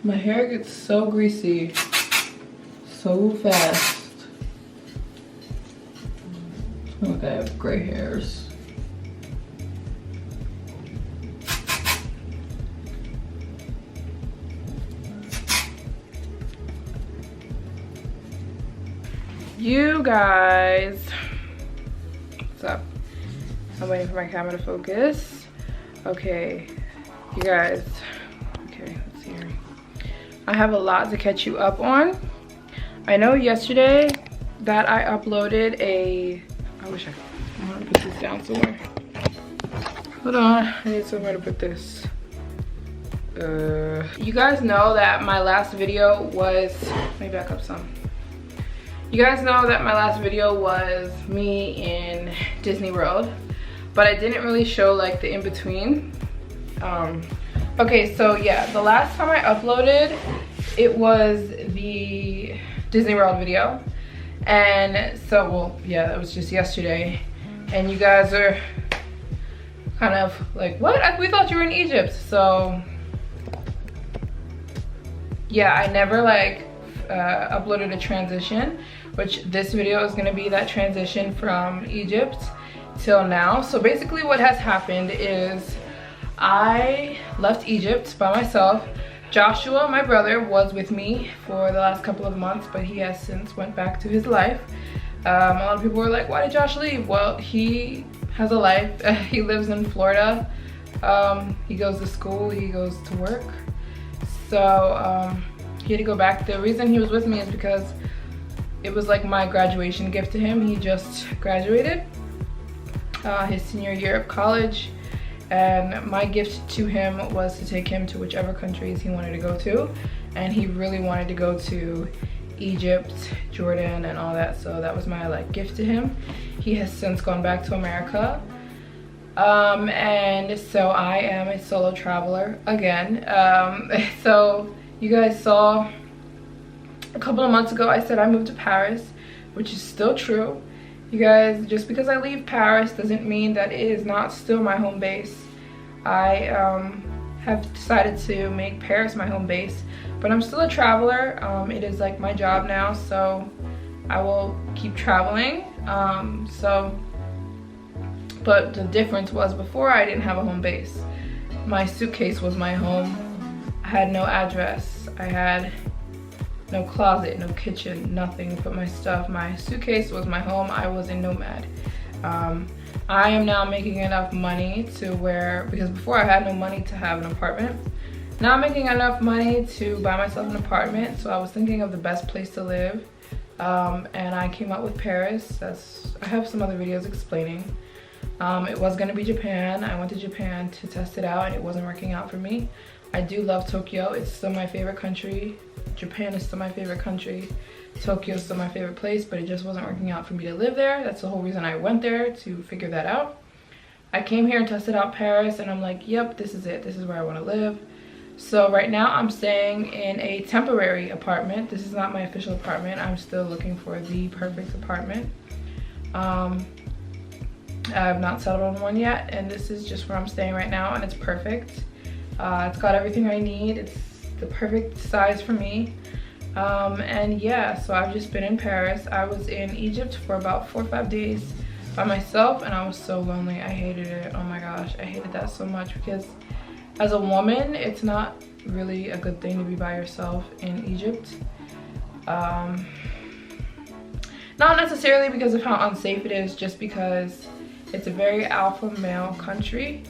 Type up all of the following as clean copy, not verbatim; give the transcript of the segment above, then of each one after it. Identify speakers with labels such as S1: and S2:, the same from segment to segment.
S1: My hair gets so greasy so fast. Look, I have gray hairs. You guys, what's up? I'm waiting for my camera to focus. Okay, you guys, okay, let's see here. I have a lot to catch you up on. I know yesterday that I uploaded a, I want to put this down somewhere. Hold on, I need somewhere to put this. You guys know that my last video was, let me back up some. You guys know that my last video was me in Disney World, but I didn't really show like the in-between. Okay, so yeah, the last time I uploaded, it was the Disney World video. And so, well, yeah, that was just yesterday. And you guys are kind of like, what? We thought you were in Egypt. So yeah, I never like uploaded a transition, which this video is gonna be that transition from Egypt till now. So basically what has happened is I left Egypt by myself. Joshua, my brother, was with me for the last couple of months, but he has since went back to his life. A lot of people were like, why did Josh leave? Well, he has a life. He lives in Florida. He goes to school, he goes to work. So he had to go back. The reason he was with me is because it was like my graduation gift to him. He just graduated his senior year of college. And my gift to him was to take him to whichever countries he wanted to go to. And he really wanted to go to Egypt, Jordan, and all that. So that was my like gift to him. He has since gone back to America. And so I am a solo traveler again. So you guys saw a couple of months ago I said I moved to Paris, which is still true. You guys, just because I leave Paris doesn't mean that it is not still my home base. I have decided to make Paris my home base, but I'm still a traveler. It is like my job now, so I will keep traveling. But the difference was before I didn't have a home base. My suitcase was my home. I had no address. I had no closet, no kitchen, nothing but my stuff. My suitcase was my home. I was a nomad. I am now making enough money to where, because before I had no money to have an apartment. Now I'm making enough money to buy myself an apartment. So I was thinking of the best place to live. And I came up with Paris. I have some other videos explaining. It was gonna be Japan. I went to Japan to test it out and it wasn't working out for me. I do love Tokyo. It's still my favorite country. Japan is still my favorite country. Tokyo is still my favorite place, but it just wasn't working out for me to live there. That's the whole reason I went there, to figure that out. I came here and tested out Paris and I'm like, yep, this is it. This is where I want to live. So right now I'm staying in a temporary apartment. This is not my official apartment. I'm still looking for the perfect apartment. I have not settled on one yet, and this is just where I'm staying right now, and it's perfect. It's got everything I need. It's the perfect size for me. And yeah, so I've just been in Paris. I was in Egypt for about 4 or 5 days by myself, and I was so lonely. I hated it. Oh my gosh, I hated that so much, because as a woman, it's not really a good thing to be by yourself in Egypt. Not necessarily because of how unsafe it is, just because it's a very alpha male country.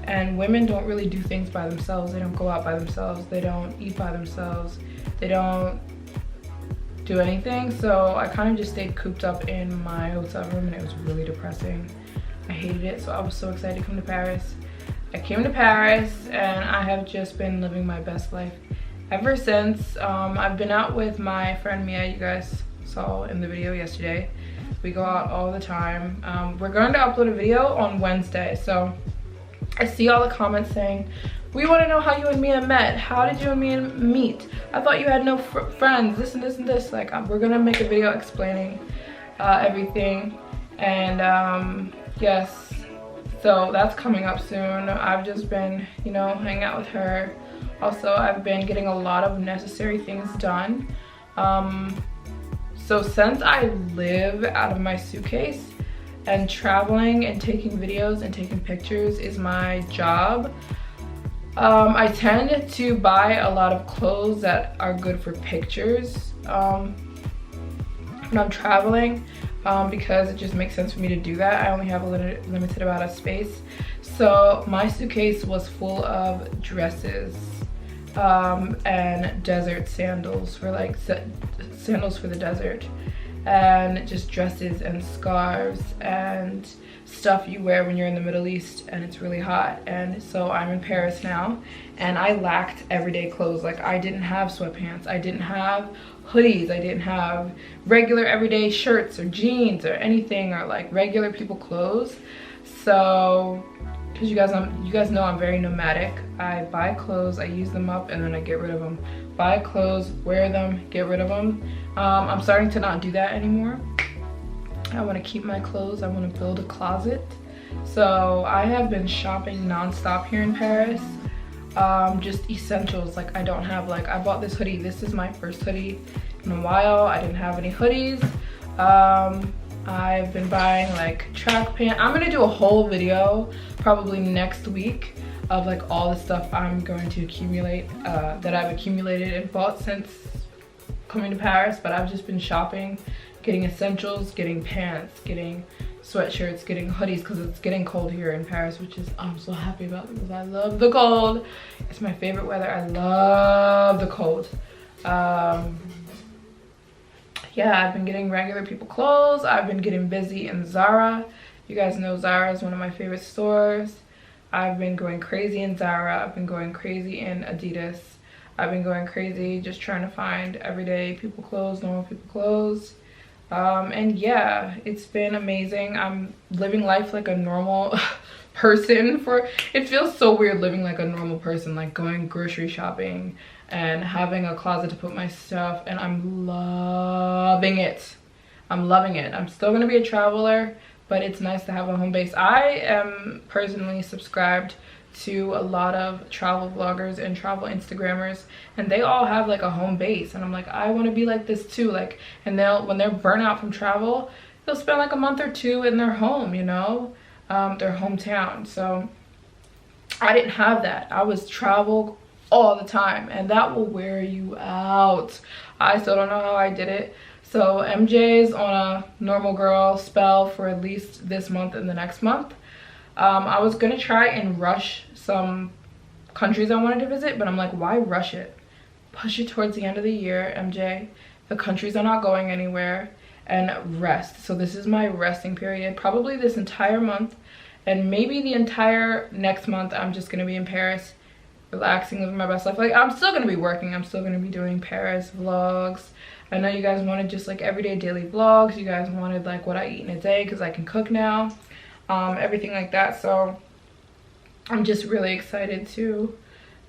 S1: And women don't really do things by themselves. They don't go out by themselves. They don't eat by themselves. They don't do anything. So I kind of just stayed cooped up in my hotel room, and it was really depressing. I hated it. So I was so excited to come to Paris. I came to Paris and I have just been living my best life ever since. I've been out with my friend Mia. You guys saw in the video yesterday. We go out all the time. We're going to upload a video on Wednesday. So I see all the comments saying, we want to know how you and Mia met. How did you and Mia meet? I thought you had no friends, this and this and this. Like, we're gonna make a video explaining everything. And yes, So that's coming up soon. I've just been, you know, hanging out with her. Also, I've been getting a lot of necessary things done. So since I live out of my suitcase and traveling and taking videos and taking pictures is my job, I tend to buy a lot of clothes that are good for pictures when I'm traveling, because it just makes sense for me to do that. I only have a limited amount of space. So my suitcase was full of dresses and desert sandals for like sandals for the desert, and just dresses and scarves and stuff you wear when you're in the Middle East and it's really hot. And so I'm in Paris now, and I lacked everyday clothes. Like, I didn't have sweatpants, I didn't have hoodies, I didn't have regular everyday shirts or jeans or anything, or like regular people clothes. So, because you guys know I'm very nomadic. I buy clothes, I use them up, and then I get rid of them. Buy clothes, wear them, get rid of them. I'm starting to not do that anymore. I want to keep my clothes. I want to build a closet. So I have been shopping non-stop here in Paris. Just essentials. Like, I don't have, like, I bought this hoodie. This is my first hoodie in a while. I didn't have any hoodies. I've been buying like track pants. I'm gonna do a whole video probably next week of like all the stuff I'm going to accumulate, that I've accumulated and bought since coming to Paris. But I've just been shopping, getting essentials, getting pants, getting sweatshirts, getting hoodies, because it's getting cold here in Paris, which is I'm so happy about, because I love the cold. It's my favorite weather. I love the cold. Yeah, I've been getting regular people clothes. I've been getting busy in Zara. You guys know Zara is one of my favorite stores. I've been going crazy in Zara. I've been going crazy in Adidas. I've been going crazy just trying to find everyday people clothes, normal people clothes. And yeah, it's been amazing. I'm living life like a normal person. It feels so weird living like a normal person, like going grocery shopping and having a closet to put my stuff, and I'm loving it. I'm loving it. I'm still gonna be a traveler, but it's nice to have a home base. I am personally subscribed to a lot of travel vloggers and travel Instagrammers, and they all have like a home base, and I'm like, I want to be like this too. Like, and when they're burnt out from travel, they'll spend like a month or two in their home, you know, their hometown. So I didn't have that. I was travel all the time, and that will wear you out. I still don't know how I did it. So MJ's on a normal girl spell for at least this month and the next month. I was gonna try and rush some countries I wanted to visit, but I'm like, why rush it? Push it towards the end of the year, MJ. The countries are not going anywhere, and rest. So this is my resting period, probably this entire month, and maybe the entire next month. I'm just gonna be in Paris, relaxing, living my best life. Like, I'm still gonna be working. I'm still gonna be doing Paris vlogs. I know you guys wanted just like everyday daily vlogs. You guys wanted like what I eat in a day, because I can cook now. Everything like that. So I'm just really excited to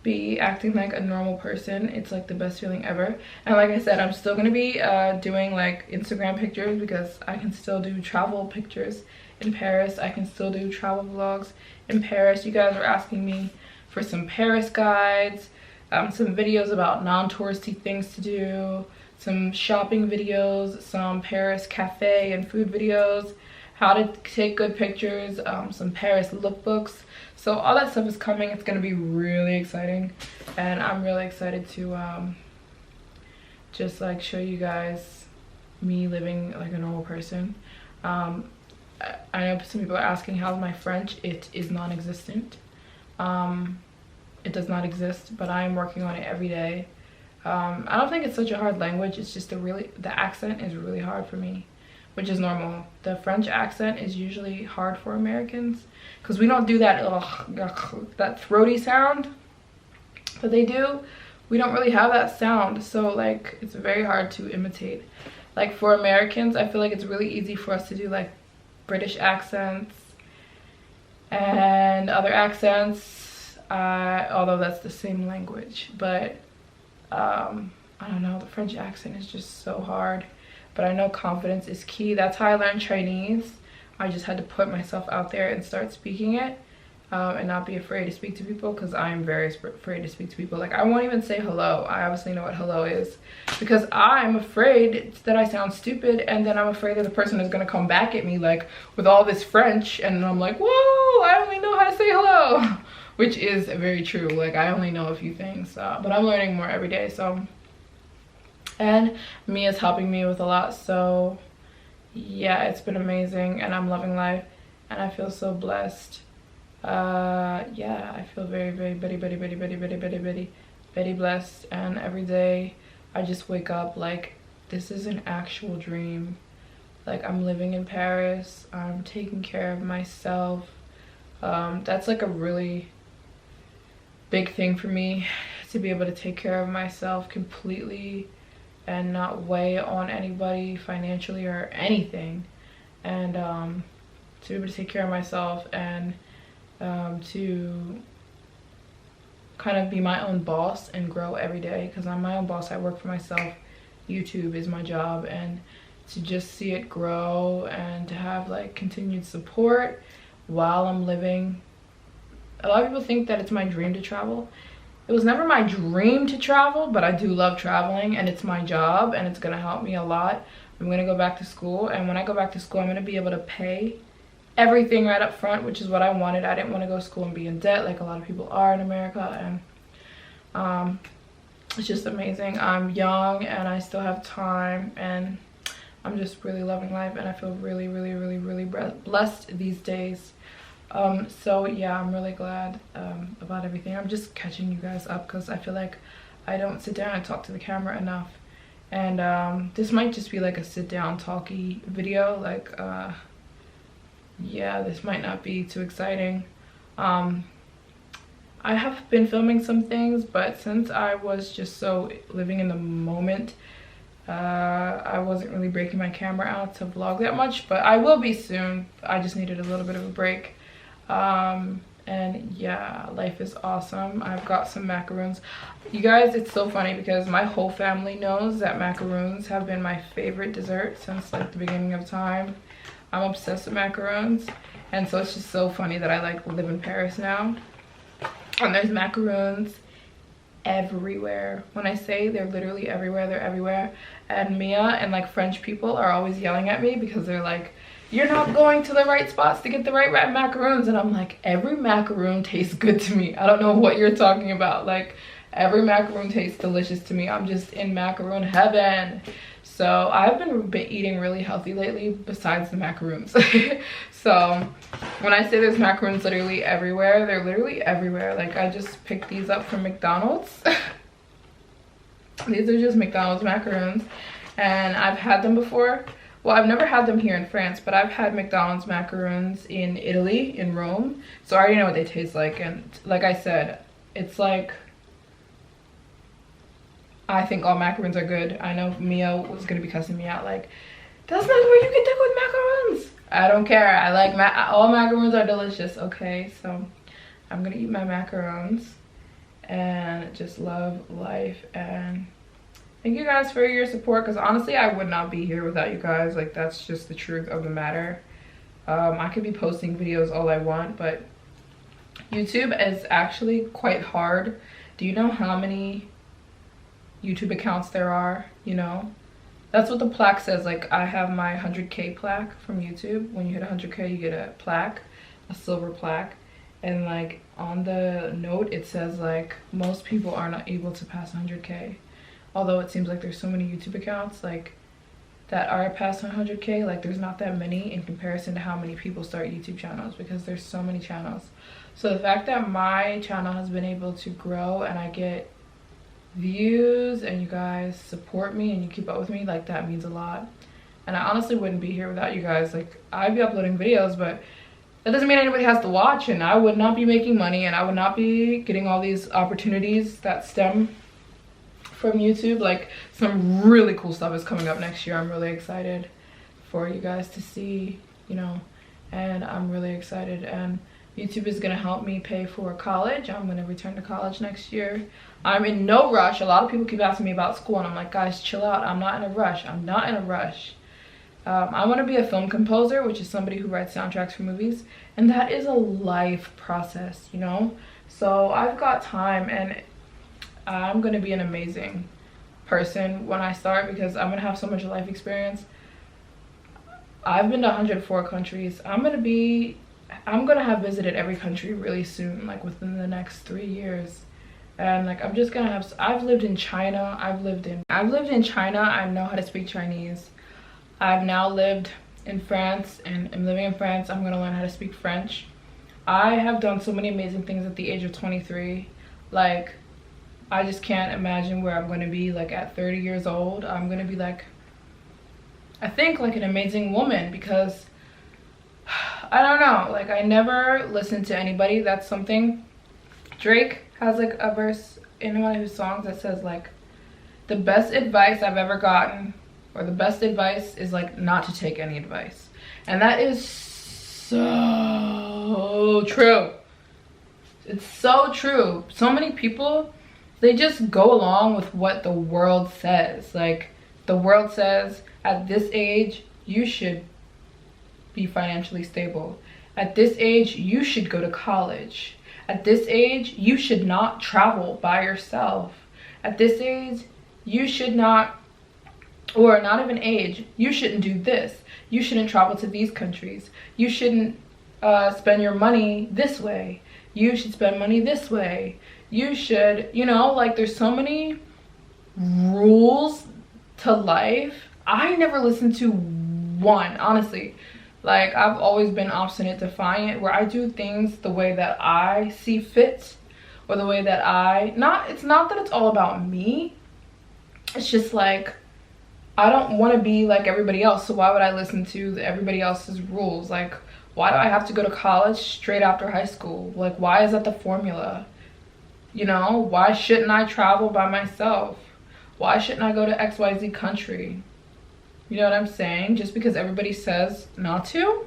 S1: be acting like a normal person. It's like the best feeling ever. And like I said, I'm still gonna be doing like Instagram pictures, because I can still do travel pictures in Paris. I can still do travel vlogs in Paris. You guys are asking me for some Paris guides, some videos about non-touristy things to do, some shopping videos, some Paris cafe and food videos, how to take good pictures, some Paris lookbooks. So all that stuff is coming. It's gonna be really exciting, and I'm really excited to just like show you guys me living like a normal person. I know some people are asking how's my French. It is non-existent. It does not exist, but I am working on it every day. I don't think it's such a hard language. It's just the accent is really hard for me, which is normal. The French accent is usually hard for Americans, because we don't do that that throaty sound that they do. We don't really have that sound, so like it's very hard to imitate. Like for Americans, I feel like it's really easy for us to do like British accents and other accents, although that's the same language. But I don't know, the French accent is just so hard. But I know confidence is key. That's how I learned Chinese. I just had to put myself out there and start speaking it, and not be afraid to speak to people, because I'm very afraid to speak to people. Like, I won't even say hello. I obviously know what hello is, because I'm afraid that I sound stupid, and then I'm afraid that the person is going to come back at me like with all this French, and I'm like, whoa, I only know how to say hello. Which is very true. Like, I only know a few things, but I'm learning more every day. So, and Mia's helping me with a lot, so yeah, it's been amazing, and I'm loving life, and I feel so blessed. Yeah, I feel very blessed, and every day I just wake up like this is an actual dream. Like, I'm living in Paris, I'm taking care of myself. That's like a really big thing for me, to be able to take care of myself completely and not weigh on anybody financially or anything, and to be able to take care of myself, and to kind of be my own boss and grow every day, because I'm my own boss. I work for myself. YouTube is my job, and to just see it grow and to have like continued support while I'm living. A lot of people think that it's my dream to travel. It was never my dream to travel, but I do love traveling, and it's my job, and it's gonna help me a lot. I'm gonna go back to school, and when I go back to school, I'm gonna be able to pay everything right up front, which is what I wanted. I didn't want to go to school and be in debt like a lot of people are in America, and it's just amazing. I'm young and I still have time, and I'm just really loving life, and I feel really blessed these days. So yeah, I'm really glad about everything. I'm just catching you guys up, because I feel like I don't sit down and talk to the camera enough, and this might just be like a sit down talky video. Like yeah, this might not be too exciting. I have been filming some things, but since I was just so living in the moment, I wasn't really breaking my camera out to vlog that much, but I will be soon. I just needed a little bit of a break. And yeah, life is awesome. I've got some macaroons. You guys, it's so funny because my whole family knows that macaroons have been my favorite dessert since like the beginning of time. I'm obsessed with macaroons, and so it's just so funny that I like live in Paris now, and there's macaroons everywhere. When I say they're literally everywhere, they're everywhere. And Mia and like French people are always yelling at me because they're like, you're not going to the right spots to get the right macaroons. And I'm like, every macaroon tastes good to me. I don't know what you're talking about. Like, every macaroon tastes delicious to me. I'm just in macaroon heaven. So I've been eating really healthy lately besides the macaroons. So when I say there's macaroons literally everywhere, they're literally everywhere. Like, I just picked these up from McDonald's. These are just McDonald's macaroons, and I've had them before. Well, I've never had them here in France, but I've had McDonald's macaroons in Italy, in Rome. So I already know what they taste like, and like I said, it's like, I think all macaroons are good. I know Mia was gonna be cussing me out like, that's not where you get the good macaroons. I don't care. I like all macaroons are delicious. Okay, so I'm gonna eat my macaroons and just love life, and thank you guys for your support, because honestly I would not be here without you guys. Like, that's just the truth of the matter. I could be posting videos all I want, but YouTube is actually quite hard. Do you know how many YouTube accounts there are? You know, that's what the plaque says. Like, I have my 100K plaque from YouTube. When you hit 100K you get a plaque, a silver plaque, and like on the note it says like most people are not able to pass 100K. Although it seems like there's so many YouTube accounts like that are past 100K, like there's not that many in comparison to how many people start YouTube channels, because there's so many channels. So the fact that my channel has been able to grow and I get views and you guys support me and you keep up with me, like, that means a lot. And I honestly wouldn't be here without you guys. Like, I'd be uploading videos, but that doesn't mean anybody has to watch, and I would not be making money, and I would not be getting all these opportunities that stem from YouTube. Like, some really cool stuff is coming up next year. I'm really excited for you guys to see, you know, and I'm really excited. And YouTube is gonna help me pay for college. I'm gonna return to college next year. I'm in no rush. A lot of people keep asking me about school, and I'm like, guys, chill out. I'm not in a rush. I'm not in a rush. I want to be a film composer, which is somebody who writes soundtracks for movies, and that is a life process, you know. So I've got time, and I'm gonna be an amazing person when I start, because I'm gonna have so much life experience. I've been to 104 countries. I'm gonna have visited every country really soon, like within the next 3 years. And like I'm just gonna have, I've lived in China, I've lived in China. I know how to speak Chinese. I've now lived in France, and I'm living in France. I'm gonna learn how to speak French. I have done so many amazing things at the age of 23. Like, I just can't imagine where I'm gonna be like at 30 years old. I'm gonna be like, I think like an amazing woman, because I don't know, like I never listened to anybody. That's something. Drake has like a verse in one of his songs that says like, the best advice I've ever gotten, or the best advice is like not to take any advice. And that is so true. It's so true. So many people, they just go along with what the world says. Like, the world says at this age you should be financially stable. At this age you should go to college. At this age you should not travel by yourself. At this age you should not, or not even age, you shouldn't do this. You shouldn't travel to these countries. You shouldn't spend your money this way. You should spend money this way. You should, you know, like there's so many rules to life. I never listened to one, honestly. Like, I've always been obstinate, defiant, where I do things the way that I see fit, or the way that it's not that it's all about me. It's just like, I don't want to be like everybody else, so why would I listen to everybody else's rules? Like, why do I have to go to college straight after high school? Like, why is that the formula? You know, why shouldn't I travel by myself? Why shouldn't I go to XYZ country? You know what I'm saying? Just because everybody says not to.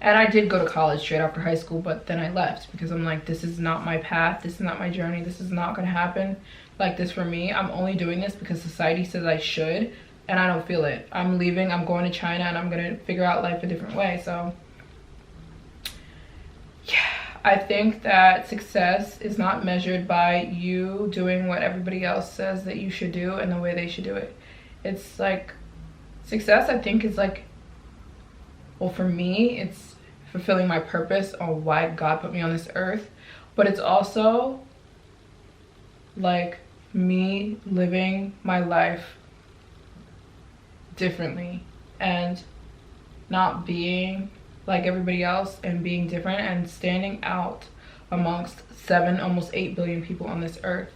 S1: And I did go to college straight after high school, but then I left because I'm like, this is not my path. This is not my journey. This is not going to happen like this for me. I'm only doing this because society says I should, and I don't feel it. I'm leaving. I'm going to China, and I'm going to figure out life a different way. So yeah, I think that success is not measured by you doing what everybody else says that you should do and the way they should do it. It's like, success, I think, is like, well, for me, it's fulfilling my purpose on why God put me on this earth. But it's also like me living my life differently and not being like everybody else, and being different and standing out amongst 7, almost 8 billion people on this earth.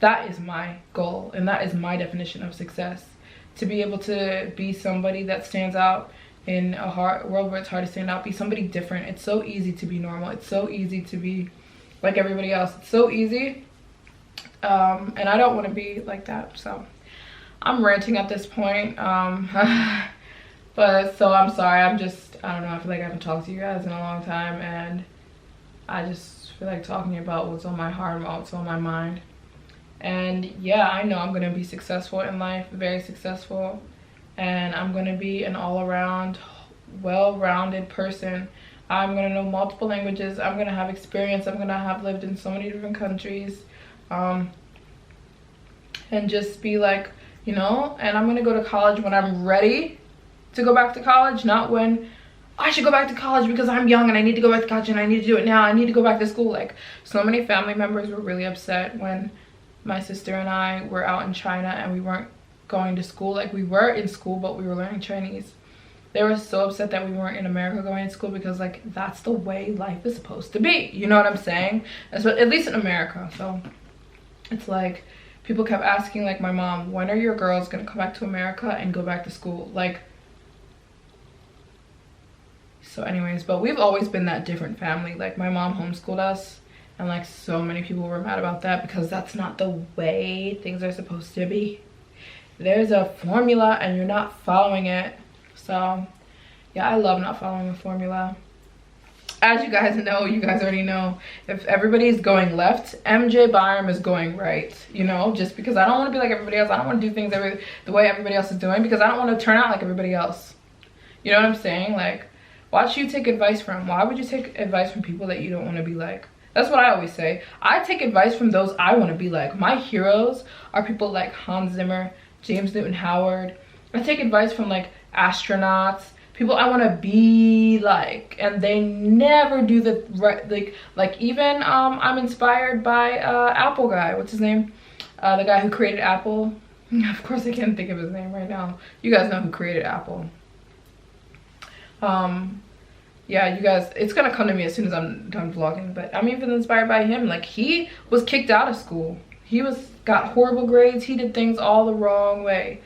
S1: That is my goal, and that is my definition of success. To be able to be somebody that stands out in a world where it's hard to stand out, be somebody different. It's so easy to be normal. It's so easy to be like everybody else. It's so easy. And I don't want to be like that. So I'm ranting at this point. But so I'm sorry. I don't know. I feel like I haven't talked to you guys in a long time. And I just feel like talking about what's on my heart, what's on my mind. And yeah, I know I'm gonna be successful in life, very successful, and I'm gonna be an all-around well-rounded person. I'm gonna know multiple languages. I'm gonna have experience. I'm gonna have lived in so many different countries, and just be like, you know, and I'm gonna go to college when I'm ready to go back to college, not when I should go back to college because I'm young and I need to go back to college and I need to do it now. I need to go back to school. Like, so many family members were really upset when my sister and I were out in China and we weren't going to school. Like, we were in school, but we were learning Chinese. They were so upset that we weren't in America going to school, because like, that's the way life is supposed to be. You know what I'm saying? That's what, at least in America. So it's like, people kept asking like my mom, when are your girls gonna come back to America and go back to school? Like, so anyways, but we've always been that different family. Like, my mom homeschooled us. And like, so many people were mad about that, because that's not the way things are supposed to be. There's a formula and you're not following it. So yeah, I love not following a formula. As you guys know, you guys already know, if everybody's going left, Maryjane Byarm is going right. You know, just because I don't want to be like everybody else. I don't want to do things the way everybody else is doing, because I don't want to turn out like everybody else. You know what I'm saying? Like, watch you take advice from. Why would you take advice from people that you don't want to be like? That's what I always say. I take advice from those I want to be like. My heroes are people like Hans Zimmer, James Newton Howard. I take advice from like astronauts, people I want to be like, and they never do the right, like even I'm inspired by Apple guy. What's his name? The guy who created Apple. Of course I can't think of his name right now. You guys know who created Apple. Yeah, you guys, it's gonna come to me as soon as I'm done vlogging, but I'm even inspired by him. Like, he was kicked out of school. He got horrible grades. He did things all the wrong way.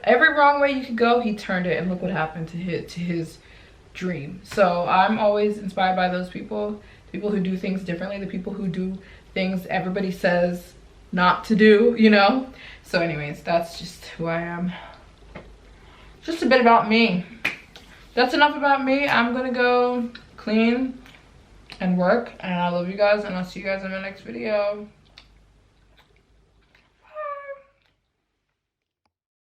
S1: Every wrong way you could go, he turned it, and look what happened to his dream. So I'm always inspired by those people who do things differently, the people who do things everybody says not to do, you know? So anyways, that's just who I am. Just a bit about me. That's enough about me. I'm gonna go clean and work, and I love you guys, and I'll see you guys in my next video.